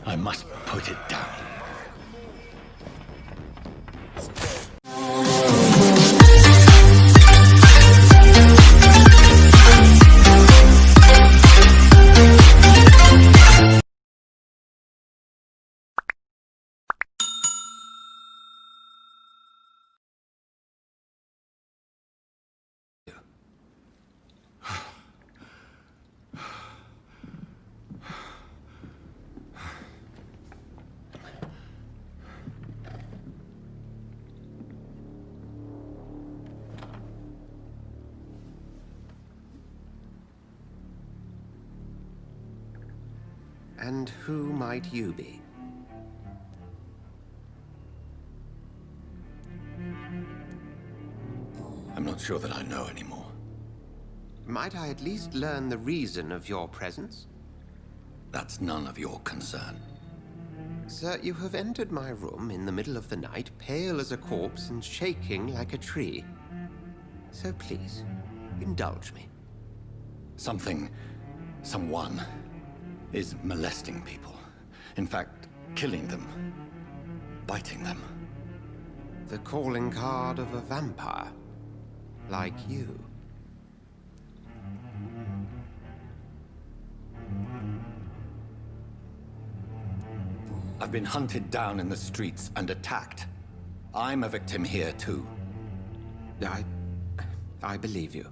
I must put it down. And who might you be? I'm not sure that I know anymore. Might I at least learn the reason of your presence? That's none of your concern. Sir, you have entered my room in the middle of the night, pale as a corpse and shaking like a tree. So please, indulge me. Someone is molesting people. In fact, killing them. Biting them. The calling card of a vampire. Like you. I've been hunted down in the streets and attacked. I'm a victim here too. I believe you.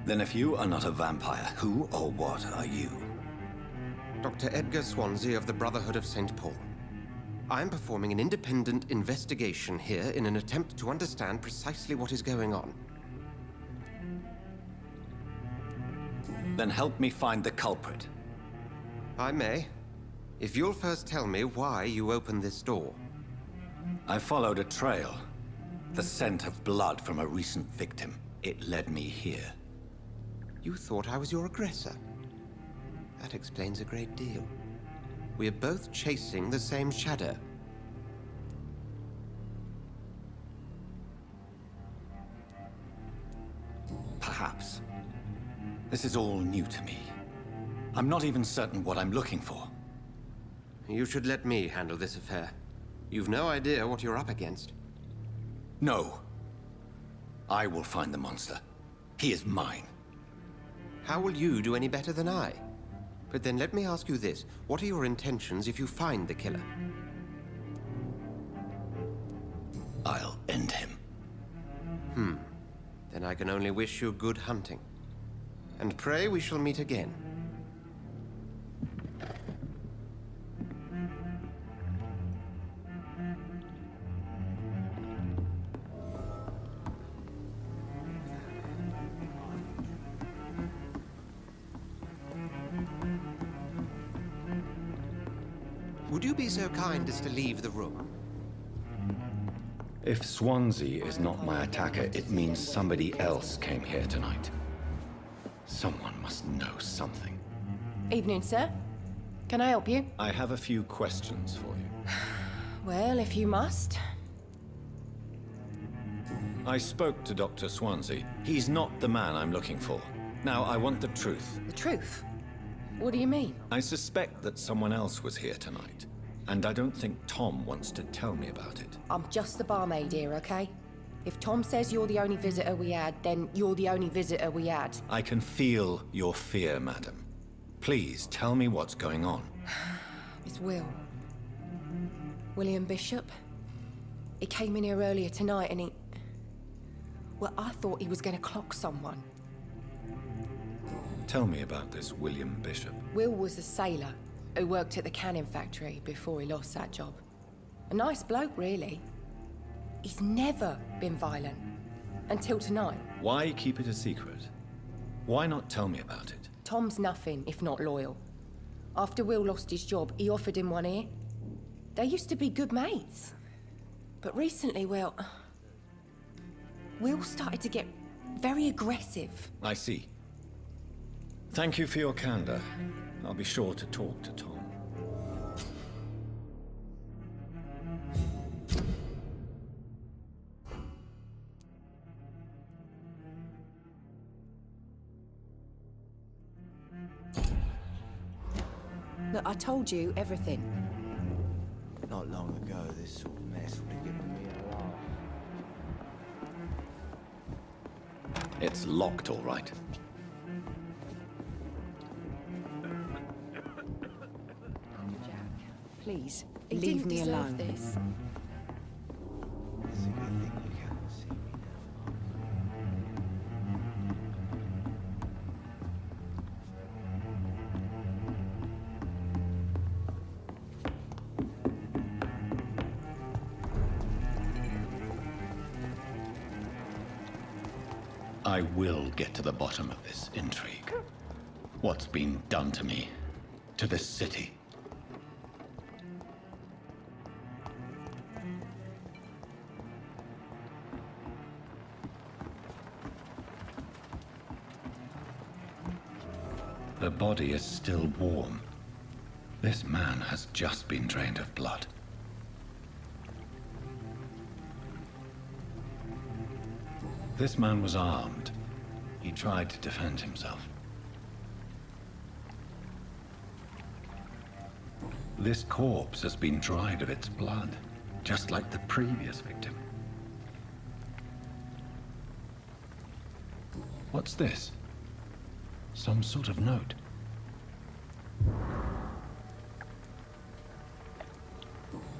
Then if you are not a vampire, who or what are you? Dr. Edgar Swansea of the Brotherhood of St. Paul. I am performing an independent investigation here in an attempt to understand precisely what is going on. Then help me find the culprit. I may. If you'll first tell me why you opened this door. I followed a trail. The scent of blood from a recent victim. It led me here. You thought I was your aggressor. That explains a great deal. We are both chasing the same shadow. Perhaps. This is all new to me. I'm not even certain what I'm looking for. You should let me handle this affair. You've no idea what you're up against. No. I will find the monster. He is mine. How will you do any better than I? But then let me ask you this. What are your intentions if you find the killer? I'll end him. Then I can only wish you good hunting. And pray we shall meet again. Would you be so kind as to leave the room? If Swansea is not my attacker, it means somebody else came here tonight. Someone must know something. Evening, sir. Can I help you? I have a few questions for you. Well, if you must. I spoke to Dr. Swansea. He's not the man I'm looking for. Now, I want the truth. The truth? What do you mean? I suspect that someone else was here tonight. And I don't think Tom wants to tell me about it. I'm just the barmaid here, okay? If Tom says you're the only visitor we had, then you're the only visitor we had. I can feel your fear, madam. Please tell me what's going on. It's Will. William Bishop. He came in here earlier tonight and he... Well, I thought he was going to clock someone. Tell me about this William Bishop. Will was a sailor who worked at the canning factory before he lost that job. A nice bloke, really. He's never been violent. Until tonight. Why keep it a secret? Why not tell me about it? Tom's nothing if not loyal. After Will lost his job, he offered him one ear. They used to be good mates. But recently, well... Will started to get very aggressive. I see. Thank you for your candor. I'll be sure to talk to Tom. that I told you everything. Not long ago, this sort of mess would have given me a laugh. It's locked, all right. Jack, please, He leave didn't me deserve alone. this. It's a good thing you cannot see me I will get to the bottom of this intrigue. What's been done to me, to this city. The body is still warm. This man has just been drained of blood. This man was armed. He tried to defend himself. This corpse has been dried of its blood, just like the previous victim. What's this? Some sort of note.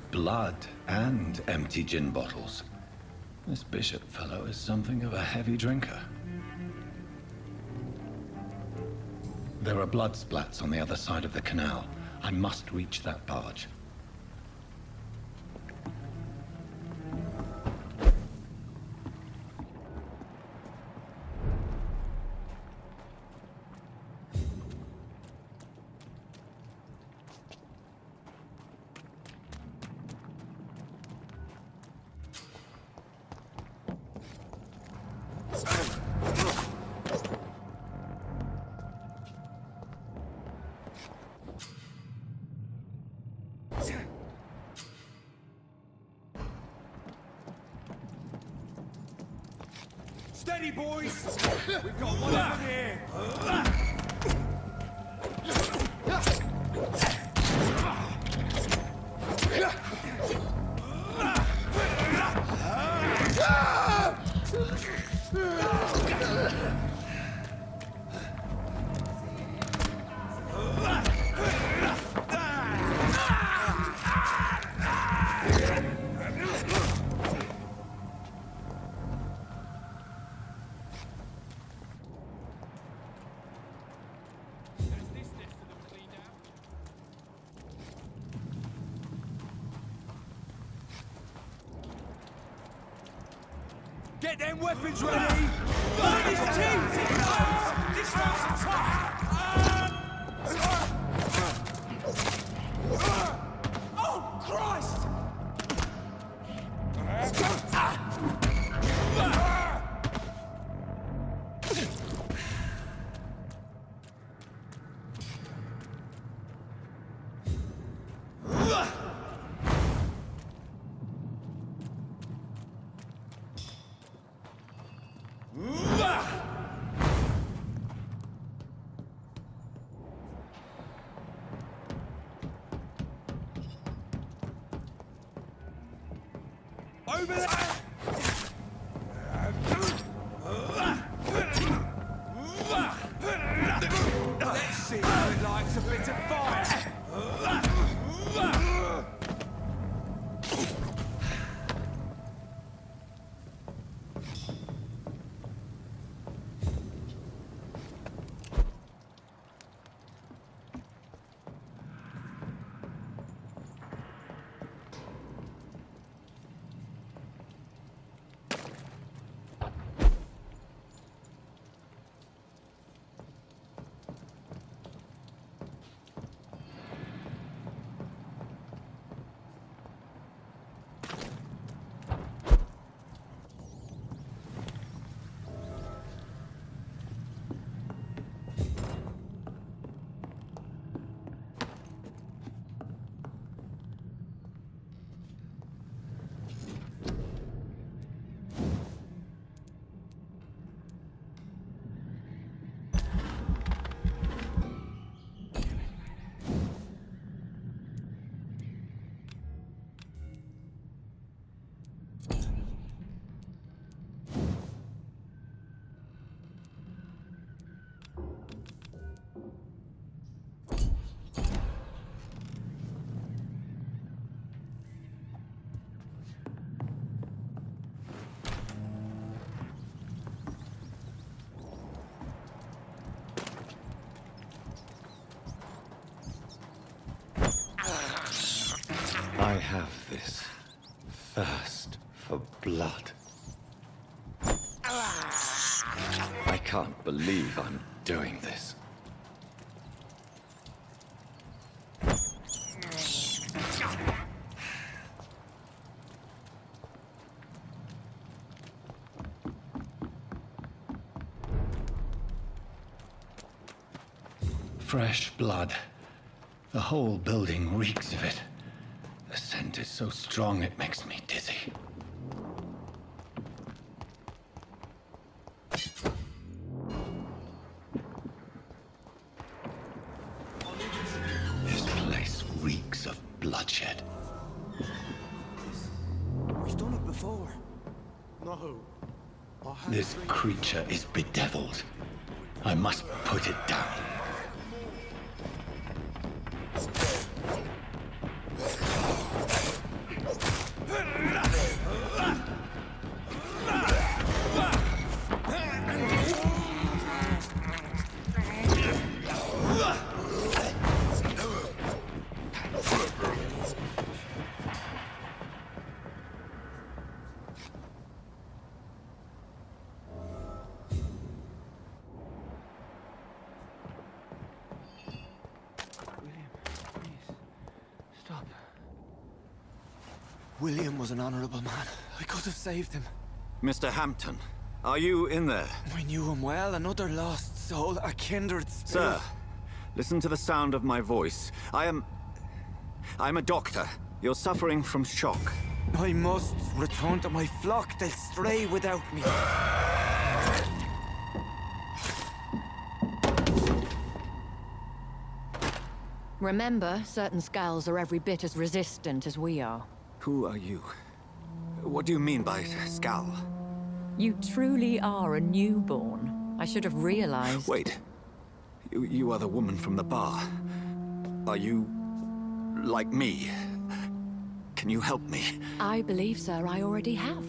Blood and empty gin bottles. This bishop fellow is something of a heavy drinker. There are blood splats on the other side of the canal. I must reach that barge. Steady, boys! We've got one of them here! Get them weapons ready! Burn his teeth! This one's tough! Oh, Christ! Over there! Let's see who it likes a bit of fire! I have this thirst for blood. I can't believe I'm doing this. Fresh blood. The whole building reeks of it. The scent is so strong it makes me dizzy. This place reeks of bloodshed. We've done it before. No. This creature is bedeviled. I must put it down. William was an honorable man. I could have saved him. Mr. Hampton, are you in there? I knew him well, another lost soul, a kindred spirit. Sir, listen to the sound of my voice. I'm a doctor. You're suffering from shock. I must return to my flock. They'll stray without me. Remember, certain skulls are every bit as resistant as we are. Who are you? What do you mean by Skal? You truly are a newborn. I should have realized. Wait. You are the woman from the bar. Are you... like me? Can you help me? I believe, sir, I already have.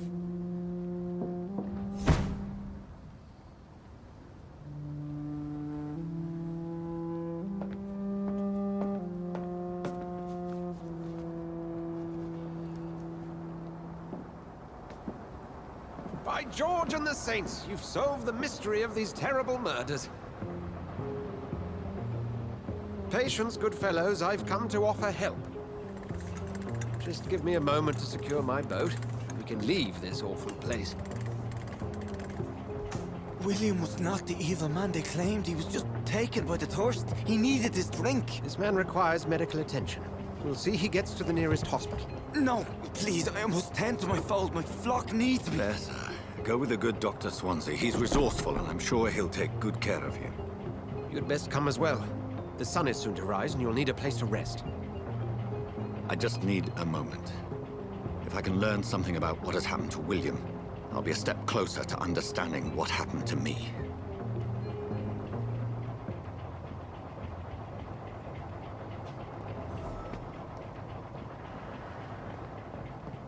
By George and the Saints, you've solved the mystery of these terrible murders. Patience, good fellows, I've come to offer help. Just give me a moment to secure my boat. We can leave this awful place. William was not the evil man they claimed. He was just taken by the thirst. He needed his drink. This man requires medical attention. We'll see he gets to the nearest hospital. No, please, I must tend to my fold. My flock needs me. There, sir. Go with the good Dr. Swansea. He's resourceful, and I'm sure he'll take good care of you. You'd best come as well. The sun is soon to rise, and you'll need a place to rest. I just need a moment. If I can learn something about what has happened to William, I'll be a step closer to understanding what happened to me.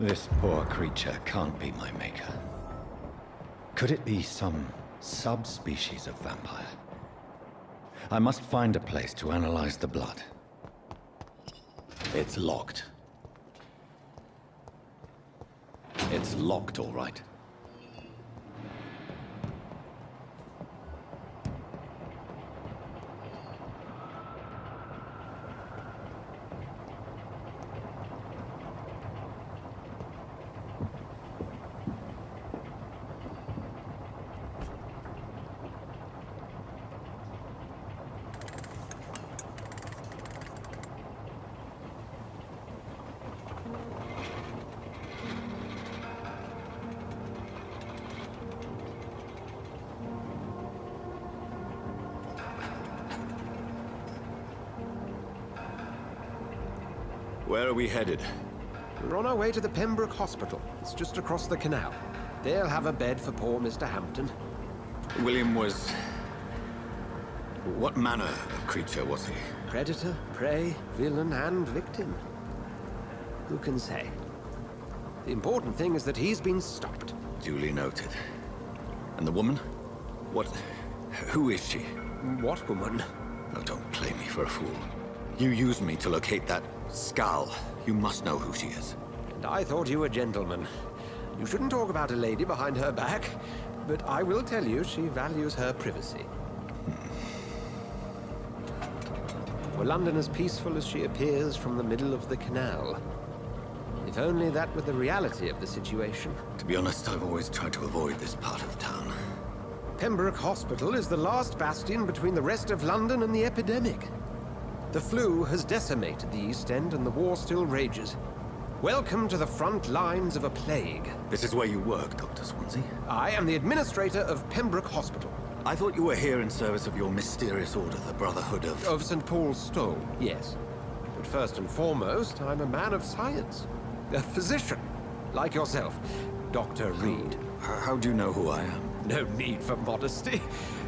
This poor creature can't be my maker. Could it be some subspecies of vampire? I must find a place to analyze the blood. It's locked. It's locked, all right. Where are we headed? We're on our way to the Pembroke Hospital. It's just across the canal. They'll have a bed for poor Mr. Hampton. William was... what manner of creature was he? Predator, prey, villain, and victim. Who can say? The important thing is that he's been stopped. Duly noted. And the woman? What... who is she? What woman? Oh, don't play me for a fool. You used me to locate that Skal. You must know who she is. And I thought you a gentleman. You shouldn't talk about a lady behind her back, but I will tell you she values her privacy. Were London as peaceful as she appears from the middle of the canal? If only that were the reality of the situation. To be honest, I've always tried to avoid this part of town. Pembroke Hospital is the last bastion between the rest of London and the epidemic. The flu has decimated the East End and the war still rages. Welcome to the front lines of a plague. This is where you work, Dr. Swansea? I am the administrator of Pembroke Hospital. I thought you were here in service of your mysterious order, the Brotherhood of... Of St. Paul's Stole, yes. But first and foremost, I'm a man of science. A physician, like yourself, Dr. Reed. How do you know who I am? No need for modesty.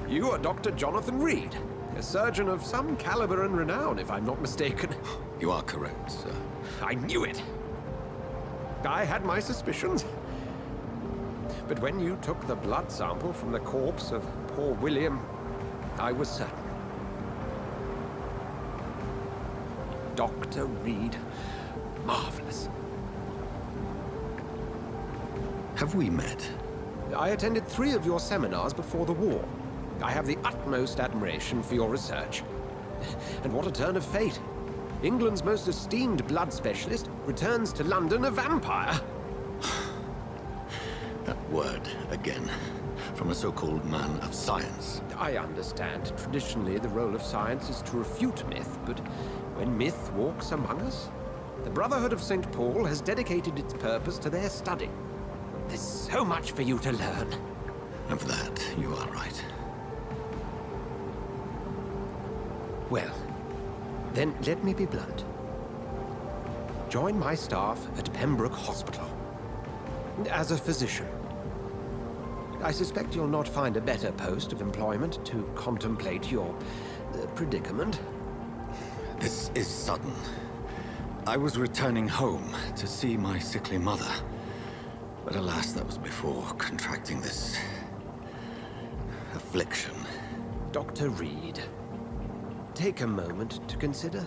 You are Dr. Jonathan Reed, a surgeon of some caliber and renown, if I'm not mistaken. You are correct, sir. I knew it. I had my suspicions. But when you took the blood sample from the corpse of poor William, I was certain. Dr. Reed. Marvelous. Have we met? I attended 3 of your seminars before the war. I have the utmost admiration for your research. And what a turn of fate. England's most esteemed blood specialist returns to London a vampire. That word, again. From a so-called man of science. I understand. Traditionally, the role of science is to refute myth, but when myth walks among us, the Brotherhood of St. Paul has dedicated its purpose to their study. There's so much for you to learn. Of that, you are right. Well, then let me be blunt. Join my staff at Pembroke Hospital. As a physician. I suspect you'll not find a better post of employment to contemplate your predicament. This is sudden. I was returning home to see my sickly mother. But alas, that was before contracting this... affliction. Dr. Reed, take a moment to consider.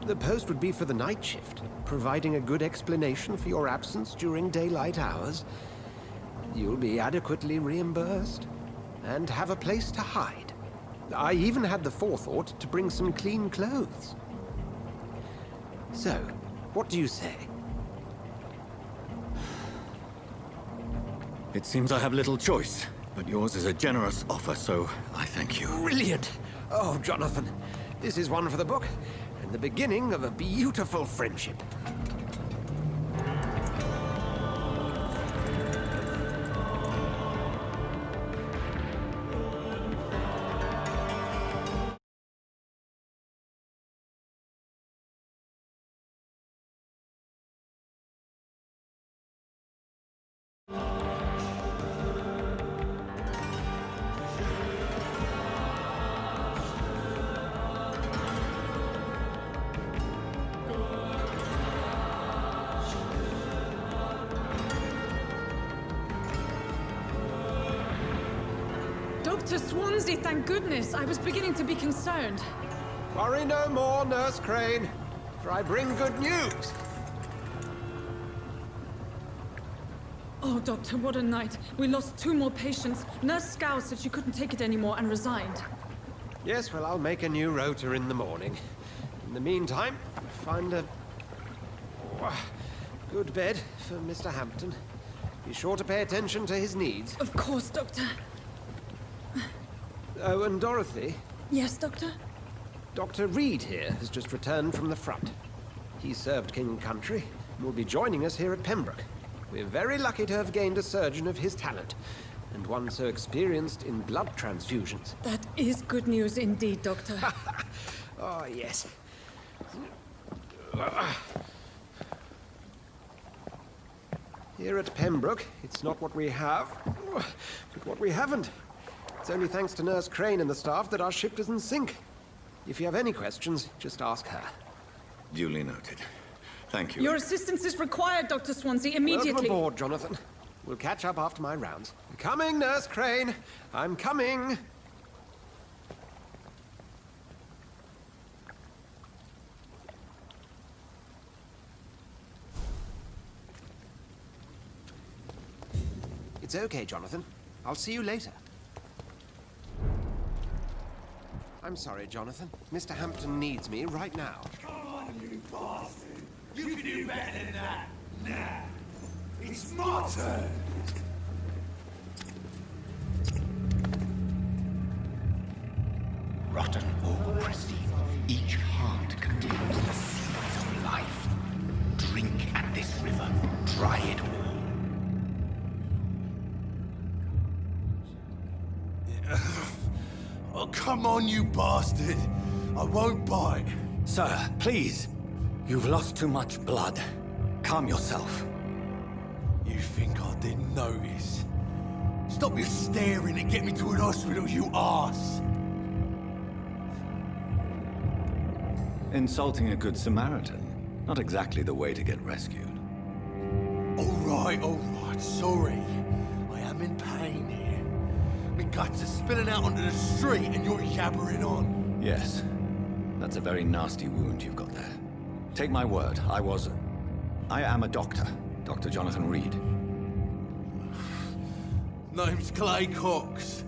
The post would be for the night shift, providing a good explanation for your absence during daylight hours. You'll be adequately reimbursed, and have a place to hide. I even had the forethought to bring some clean clothes. So, what do you say? It seems I have little choice, but yours is a generous offer, so I thank you. Brilliant! Oh, Jonathan, this is one for the book, and the beginning of a beautiful friendship. Dr. Swansea, thank goodness. I was beginning to be concerned. Worry no more, Nurse Crane, for I bring good news. Oh, Doctor, what a night. We lost 2 more patients. Nurse Scow said she couldn't take it anymore and resigned. Yes, well, I'll make a new rota in the morning. In the meantime, find a good bed for Mr. Hampton. Be sure to pay attention to his needs. Of course, Doctor. Oh, and Dorothy, Yes, Doctor? Dr. Reed here has just returned from the front. He served King and Country and will be joining us here at Pembroke. We're very lucky to have gained a surgeon of his talent, and one so experienced in blood transfusions. That is good news indeed, Doctor. Oh, yes. Here at Pembroke, it's not what we have, but what we haven't. It's only thanks to Nurse Crane and the staff that our ship doesn't sink. If you have any questions, just ask her. Duly noted. Thank you. Your assistance is required, Dr. Swansea, immediately. Welcome aboard, Jonathan. We'll catch up after my rounds. I'm coming, Nurse Crane. I'm coming. It's okay, Jonathan. I'll see you later. I'm sorry, Jonathan. Mr. Hampton needs me right now. Come on, you bastard! You can do better than that! Nah! It's my turn! Rotten or pristine, each heart contains the seeds of life. Drink at this river, try it all. Oh, come on, you bastard! I won't bite! Sir, please. You've lost too much blood. Calm yourself. You think I didn't notice? Stop your staring and get me to an hospital, you arse! Insulting a good Samaritan. Not exactly the way to get rescued. All right, sorry. I am in pain here. My guts are spilling out onto the street and you're yabbering on. Yes. That's a very nasty wound you've got there. Take my word, I am a doctor. Dr. Jonathan Reed. Name's Clay Cox.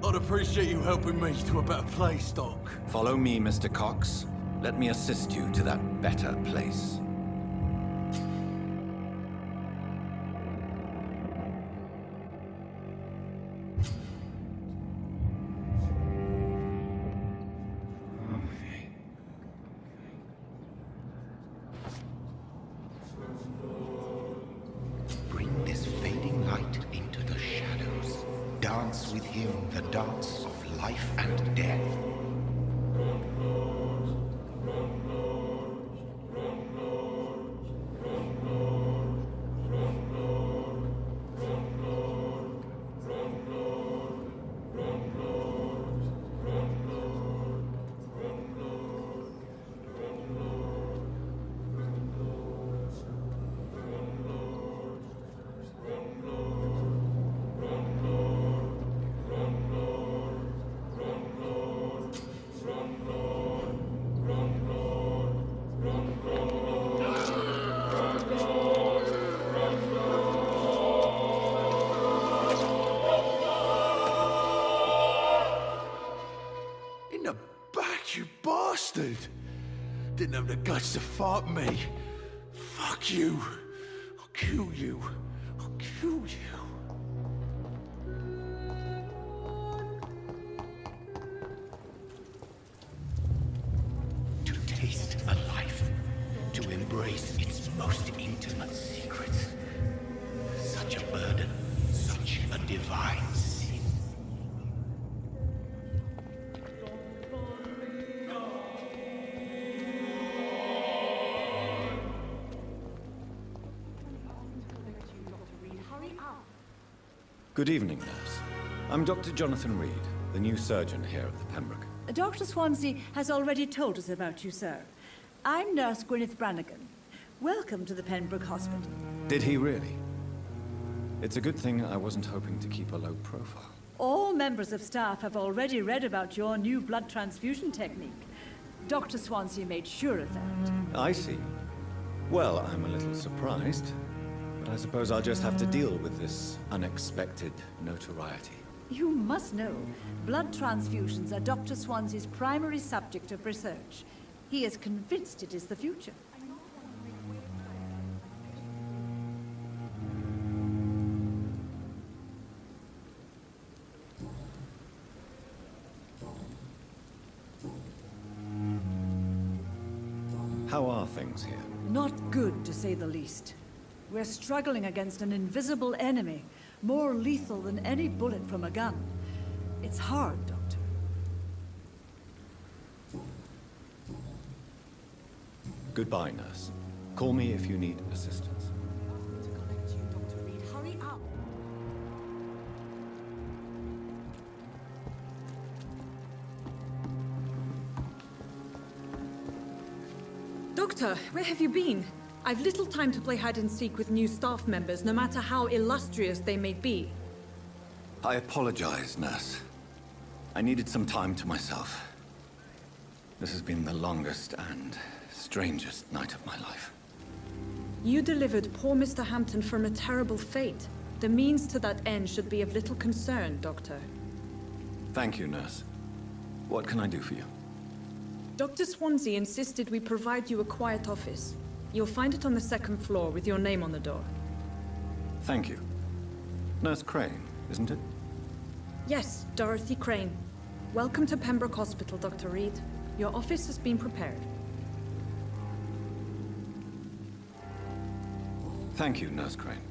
I'd appreciate you helping me to a better place, Doc. Follow me, Mr. Cox. Let me assist you to that better place. Bring this fading light into the shadows. Dance with him the dance of life and death. In the back, you bastard! Didn't have the guts to fight me. Fuck you. I'll kill you. I'll kill you. To taste a life, to embrace its most intimate secrets. Such a burden, such a divine sin. Good evening, nurse. I'm Dr. Jonathan Reed, the new surgeon here at the Pembroke. Dr. Swansea has already told us about you, sir. I'm Nurse Gwyneth Brannigan. Welcome to the Pembroke Hospital. Did he really? It's a good thing I wasn't hoping to keep a low profile. All members of staff have already read about your new blood transfusion technique. Dr. Swansea made sure of that. I see. Well, I'm a little surprised, but I suppose I'll just have to deal with this unexpected notoriety. You must know, blood transfusions are Dr. Swansea's primary subject of research. He is convinced it is the future. How are things here? Not good, to say the least. We're struggling against an invisible enemy, more lethal than any bullet from a gun. It's hard, Doctor. Goodbye, nurse. Call me if you need assistance. Hurry up. Doctor, where have you been? I've little time to play hide and seek with new staff members, no matter how illustrious they may be. I apologize, nurse. I needed some time to myself. This has been the longest and strangest night of my life. You delivered poor Mr. Hampton from a terrible fate. The means to that end should be of little concern, Doctor. Thank you, nurse. What can I do for you? Dr. Swansea insisted we provide you a quiet office. You'll find it on the second floor with your name on the door. Thank you. Nurse Crane, isn't it? Yes, Dorothy Crane. Welcome to Pembroke Hospital, Dr. Reed. Your office has been prepared. Thank you, Nurse Crane.